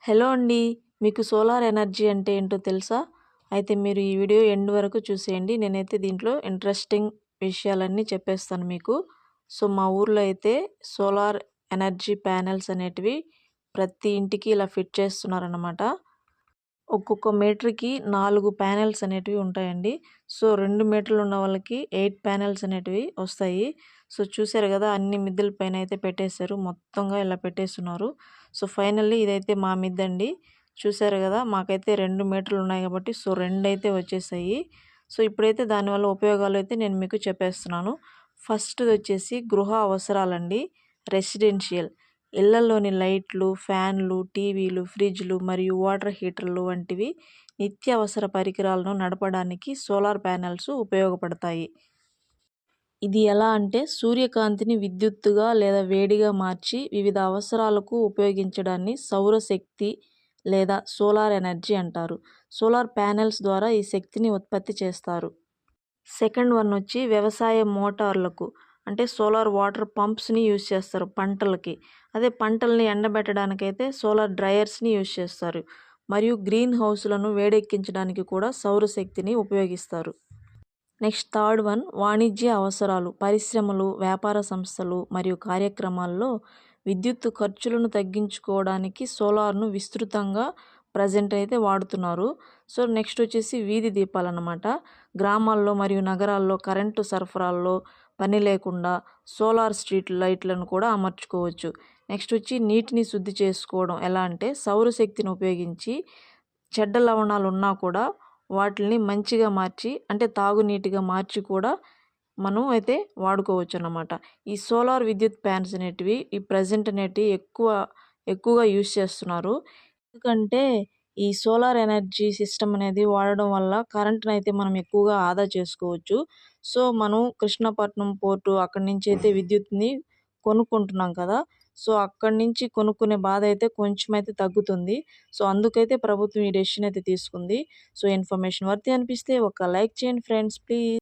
Hello అండి. మీకు solar energy అంటే ఏంటో తెలుసా? అయితే మీరు ఈ వీడియో ఎండ్ వరకు చూసేయండి. నేనైతే దీంట్లో ఇంట్రెస్టింగ్ విషయాలన్నీ చెప్పేస్తాను మీకు. సో, మా ఊర్లో అయితే సోలార్ ఎనర్జీ ప్యానెల్స్ అనేటివి ప్రతి ఇంటికి ఇలా ఫిట్ చేస్తున్నారనమాట. ఒక్కొక్క మీటర్‌కి 4 ప్యానెల్స్ అనేటివి ఉంటాయండి. సో, 2 మీటర్లు ఉన్న వాళ్ళకి 8 ప్యానెల్స్ అనేటివి వస్తాయి. సో, చూసారు గదా! అన్ని మిద్దెల పైన అయితే పెట్టేశారు. మొత్తంగా ఇలా పెట్టేస్తున్నారు. సో, ఫైనల్లీ ఇదైతే మా మిద్దండి. చూసారు గదా! మాకైతే 2 మీటర్లు ఉన్నాయి గాబట్టి సో, 2 అయితే వచ్చేసాయి. సో, ఇప్పుడైతే దానివల్ల ఉపయోగాలైతే నేను మీకు చెప్పేస్తున్నాను. ఫస్ట్‌దొచ్చేసి గృహ అవసరాలండి. రెసిడెన్షియల్. ఇళ్లలోని లైట్లు, ఫ్యాన్లు, టీవీలు, ఫ్రిడ్జ్‌లు మరియు వాటర్ హీటర్లు వంటివి నిత్యావసర పరికరాలను నడపడానికి సోలార్ ప్యానెల్స్ ఉపయోగపడతాయి. ఇది ఎలా అంటే సూర్యకాంతిని విద్యుత్తుగా లేదా వేడిగా మార్చి వివిధ అవసరాలకు ఉపయోగించడాన్ని సౌరశక్తి లేదా సోలార్ ఎనర్జీ అంటారు. సోలార్ ప్యానెల్స్ ద్వారా ఈ శక్తిని ఉత్పత్తి చేస్తారు. సెకండ్ వన్ వచ్చి వ్యవసాయ మోటార్లకు అంటే సోలార్ వాటర్ పంప్స్ని యూజ్ చేస్తారు పంటలకి. అదే పంటల్ని ఎండబెట్టడానికైతే సోలార్ డ్రయర్స్ని యూజ్ చేస్తారు. మరియు గ్రీన్ హౌస్లను వేడెక్కించడానికి కూడా సౌరశక్తిని ఉపయోగిస్తారు. నెక్స్ట్ థర్డ్ వన్ వాణిజ్య అవసరాలు. పరిశ్రమలు, వ్యాపార సంస్థలు మరియు కార్యక్రమాల్లో విద్యుత్ ఖర్చులను తగ్గించుకోవడానికి సోలార్ను విస్తృతంగా ప్రజెంట్ అయితే వాడుతున్నారు. సో, నెక్స్ట్ వచ్చేసి వీధి దీపాలన్నమాట. గ్రామాల్లో మరియు నగరాల్లో కరెంటు సరఫరాల్లో పని లేకుండా సోలార్ స్ట్రీట్ లైట్లను కూడా అమర్చుకోవచ్చు. నెక్స్ట్ వచ్చి నీటిని శుద్ధి చేసుకోవడం ఎలా అంటే సౌరశక్తిని ఉపయోగించి చెడ్డ లవణాలు ఉన్నా కూడా వాటిల్ని మంచిగా మార్చి అంటే తాగునీటిగా మార్చి కూడా మనం అయితే వాడుకోవచ్చన్నమాట. ఈ సోలార్ విద్యుత్ ప్యాన్స్ అనేటివి ఈ ప్రెజెంట్ అనేటివి ఎక్కువగా యూజ్ చేస్తున్నారు. ఎందుకంటే ఈ సోలార్ ఎనర్జీ సిస్టమ్ అనేది వాడడం వల్ల కరెంట్‌నయితే మనం ఎక్కువగా ఆదా చేసుకోవచ్చు. సో, మనం కృష్ణపట్నం పోర్టు అక్కడి నుంచి అయితే విద్యుత్‌ని కొనుక్కుంటున్నాం కదా! సో, అక్కడి నుంచి కొనుక్కునే బాధ అయితే కొంచెమైతే తగ్గుతుంది. సో, అందుకైతే ప్రభుత్వం ఈ డెసిషన్ అయితే తీసుకుంది. సో, ఇన్ఫర్మేషన్ వర్తీ అనిపిస్తే ఒక లైక్ చేయండి ఫ్రెండ్స్ ప్లీజ్.